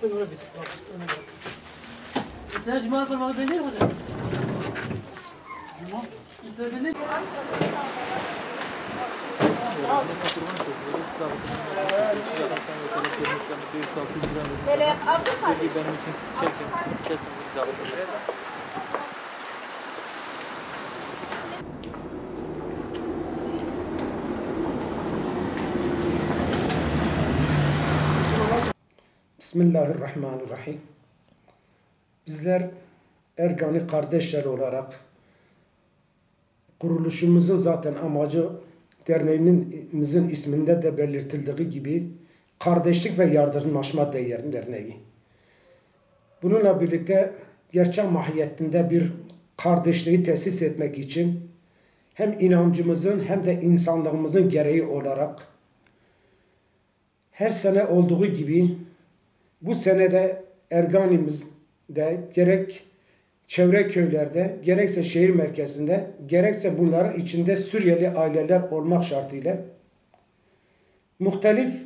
Sen oraya bit. Sen cuma kılmak değil mi hocam? Cuma? Sen ne? Böyle aldın mı? Benim için çekin. Kesin bir Bismillahirrahmanirrahim. Bizler Ergani kardeşler olarak kuruluşumuzun zaten amacı derneğimizin isminde de belirtildiği gibi kardeşlik ve yardımlaşma derneği. Bununla birlikte gerçek mahiyetinde bir kardeşliği tesis etmek için hem inancımızın hem de insanlığımızın gereği olarak her sene olduğu gibi bu senede Ergani'mizde gerek çevre köylerde, gerekse şehir merkezinde, gerekse bunların içinde Suriyeli aileler olmak şartıyla muhtelif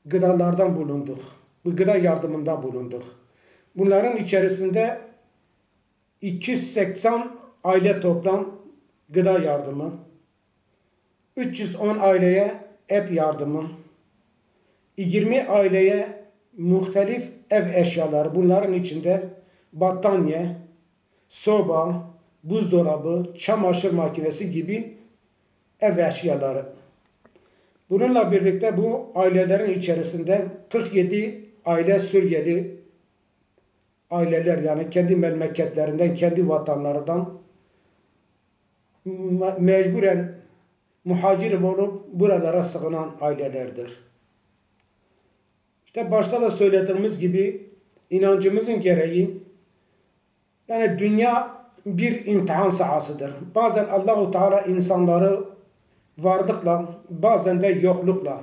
gıdalardan bulunduk. Bu gıda yardımında bulunduk. Bunların içerisinde 280 aile toplam gıda yardımı, 310 aileye et yardımı, 20 aileye muhtelif ev eşyaları, bunların içinde battaniye, soba, buzdolabı, çamaşır makinesi gibi ev eşyaları. Bununla birlikte bu ailelerin içerisinde 47 aile Suriyeli aileler, yani kendi memleketlerinden, kendi vatanlarından mecburen muhacir olup buralara sığınan ailelerdir. İşte başta da söylediğimiz gibi inancımızın gereği, yani dünya bir imtihan sahasıdır. Bazen Allah-u Teala insanları varlıkla, bazen de yoklukla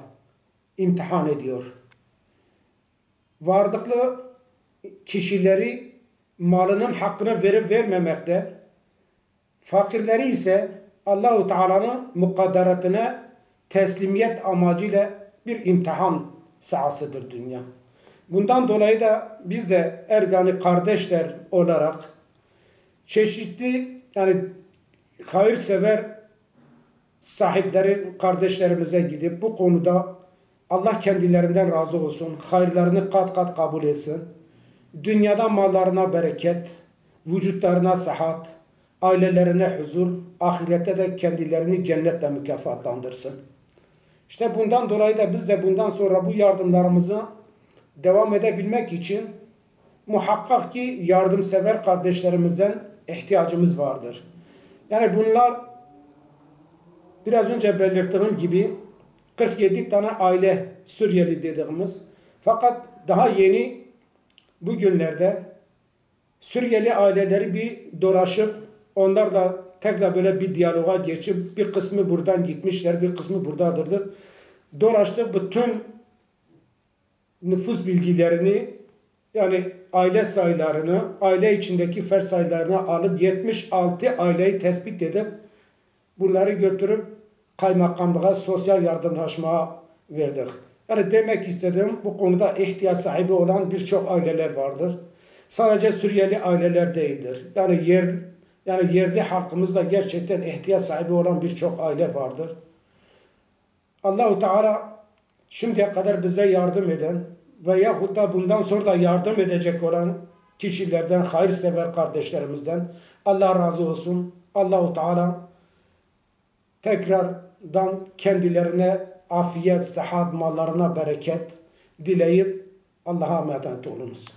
imtihan ediyor. Varlıklı kişileri malının hakkını verip vermemekte, fakirleri ise Allah-u Teala'nın mukadderatına teslimiyet amacıyla bir imtihan sahasıdır dünya. Bundan dolayı da biz de Ergani kardeşler olarak çeşitli, yani hayırsever sahipleri kardeşlerimize gidip bu konuda Allah kendilerinden razı olsun, hayırlarını kat kat kabul etsin, dünyada mallarına bereket, vücutlarına sıhhat, ailelerine huzur, ahirette de kendilerini cennetle mükafatlandırsın. İşte bundan dolayı da biz de bundan sonra bu yardımlarımızı devam edebilmek için muhakkak ki yardımsever kardeşlerimizden ihtiyacımız vardır. Yani bunlar biraz önce belirttiğim gibi 47 tane aile Suriyeli dediğimiz, fakat daha yeni bugünlerde Suriyeli aileleri bir dolaşıp onlar da tekrar böyle bir diyaloğa geçip bir kısmı buradan gitmişler, bir kısmı buradadırdır. Dolaştı, bütün nüfus bilgilerini, yani aile sayılarını, aile içindeki fert sayılarını alıp 76 aileyi tespit edip bunları götürüp kaymakamlığa, sosyal yardımlaşmaya verdik. Yani demek istediğim, bu konuda ihtiyaç sahibi olan birçok aileler vardır. Sadece Suriyeli aileler değildir. Yani yerli halkımızda gerçekten ihtiyaç sahibi olan birçok aile vardır. Allah-u Teala şimdiye kadar bize yardım eden veyahut da bundan sonra da yardım edecek olan kişilerden, hayırsever kardeşlerimizden Allah razı olsun. Allah-u Teala tekrardan kendilerine afiyet, sıhhat, mallarına bereket dileyip Allah'a emanet olunuz.